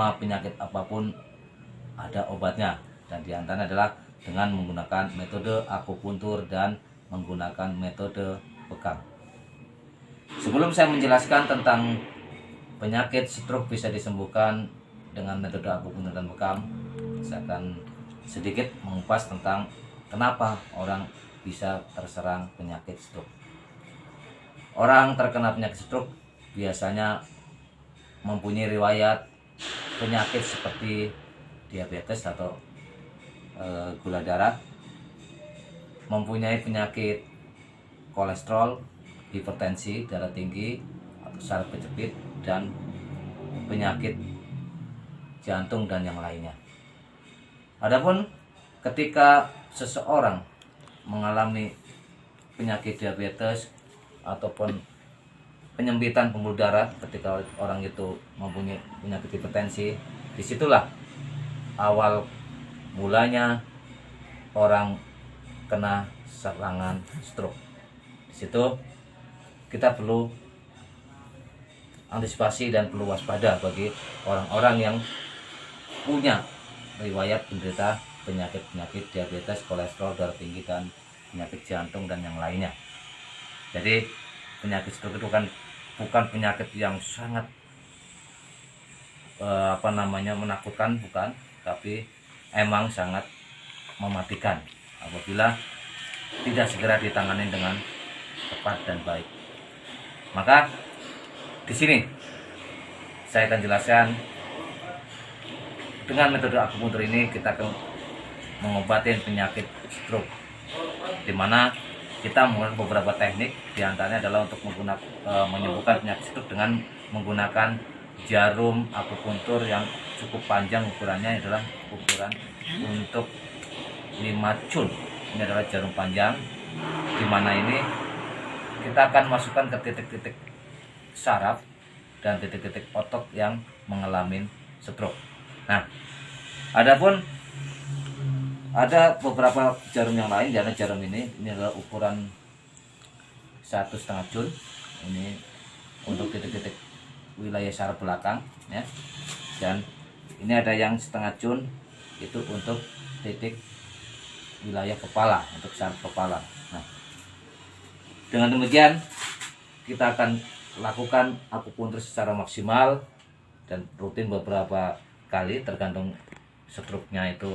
semua penyakit apapun ada obatnya, dan diantaranya adalah dengan menggunakan metode akupuntur dan menggunakan metode bekam. Sebelum saya menjelaskan tentang penyakit stroke bisa disembuhkan dengan metode akupuntur dan bekam, saya akan sedikit mengupas tentang kenapa orang bisa terserang penyakit stroke. Orang terkena penyakit stroke biasanya mempunyai riwayat penyakit seperti diabetes atau gula darah, mempunyai penyakit kolesterol, hipertensi, darah tinggi atau saraf kejepit, dan penyakit jantung dan yang lainnya. Adapun ketika seseorang mengalami penyakit diabetes ataupun penyempitan pembuluh darah, ketika orang itu mempunyai penyakit hipertensi, disitulah awal mulanya orang kena serangan stroke. Di situ kita perlu antisipasi dan perlu waspada bagi orang-orang yang punya riwayat penderita penyakit-penyakit diabetes, kolesterol, darah tinggi, dan penyakit jantung dan yang lainnya. Jadi penyakit stroke itu kan bukan penyakit yang sangat menakutkan, bukan, tapi emang sangat mematikan apabila tidak segera ditangani dengan tepat dan baik. Maka di sini saya akan jelaskan dengan metode akupuntur ini kita akan mengobati penyakit stroke, di mana kita menggunakan beberapa teknik. Diantaranya adalah untuk menyembuhkan penyakit stroke dengan menggunakan jarum akupuntur yang cukup panjang, ukurannya adalah ukuran untuk 5 cun. Ini adalah jarum panjang, di mana ini kita akan masukkan ke titik-titik saraf dan titik-titik otot yang mengalami stroke. Nah, adapun ada beberapa jarum yang lain. Jangan jarum ini adalah ukuran 1,5 cun. Ini untuk titik-titik wilayah saraf belakang, ya. Dan ini ada yang 0,5 cun, itu untuk titik wilayah kepala, untuk saraf kepala. Nah, dengan demikian kita akan lakukan akupuntur secara maksimal dan rutin beberapa kali, tergantung stroke-nya itu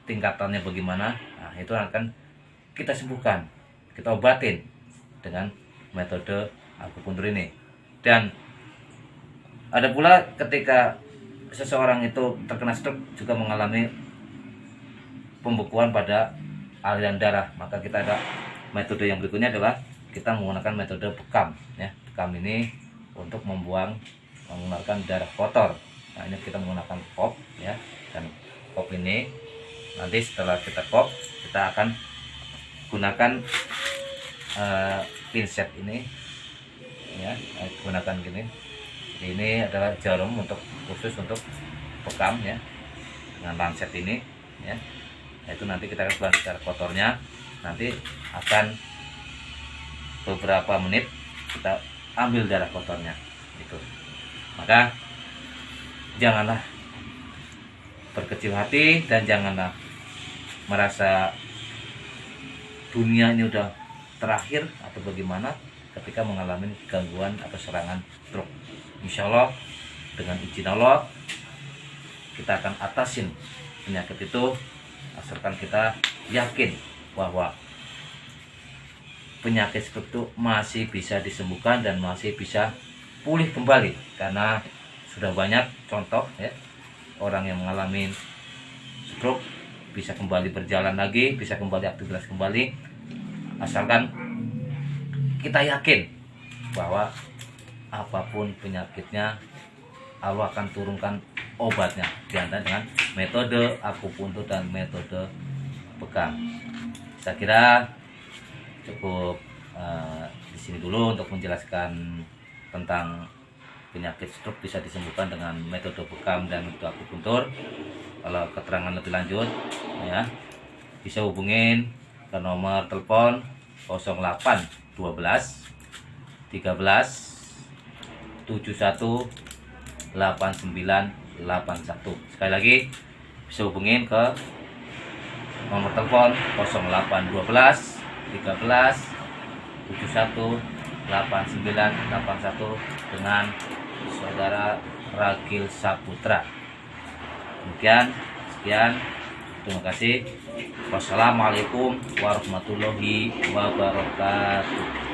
tingkatannya bagaimana. Nah, itu akan kita sembuhkan, kita obatin dengan metode akupuntur ini. Dan ada pula ketika seseorang itu terkena stroke juga mengalami pembekuan pada aliran darah, maka kita ada metode yang berikutnya adalah kita menggunakan metode bekam, ya. Bekam ini untuk mengeluarkan darah kotor. Nah, ini kita menggunakan kop, ya, dan kop ini nanti setelah kita kop, kita akan gunakan pinset ini, ya, gunakan gini. Ini adalah jarum khusus untuk bekam, ya, dengan lancet ini, ya. Itu nanti kita akan buang darah kotornya. Nanti akan beberapa menit kita ambil darah kotornya itu. Maka janganlah berkecil hati dan janganlah merasa dunia ini udah terakhir atau bagaimana ketika mengalami gangguan atau serangan stroke. Insya Allah dengan izin Allah kita akan atasin penyakit itu, asalkan kita yakin bahwa penyakit stroke itu masih bisa disembuhkan dan masih bisa pulih kembali. Karena sudah banyak contoh, ya, orang yang mengalami stroke bisa kembali berjalan lagi, bisa kembali aktivitas kembali, asalkan kita yakin bahwa apapun penyakitnya Allah akan turunkan obatnya, diantaranya dengan metode akupuntur dan metode bekam. Saya kira cukup di sini dulu untuk menjelaskan tentang penyakit stroke bisa disembuhkan dengan metode bekam dan metode akupuntur. Kalau keterangan lebih lanjut, ya, bisa hubungin ke nomor telepon 08 12 13 71 8981. Sekali lagi bisa hubungin ke nomor telepon 0812 13 71 8981 dengan saudara Ragil Saputra. Demikian, sekian, terima kasih. Wassalamualaikum warahmatullahi wabarakatuh.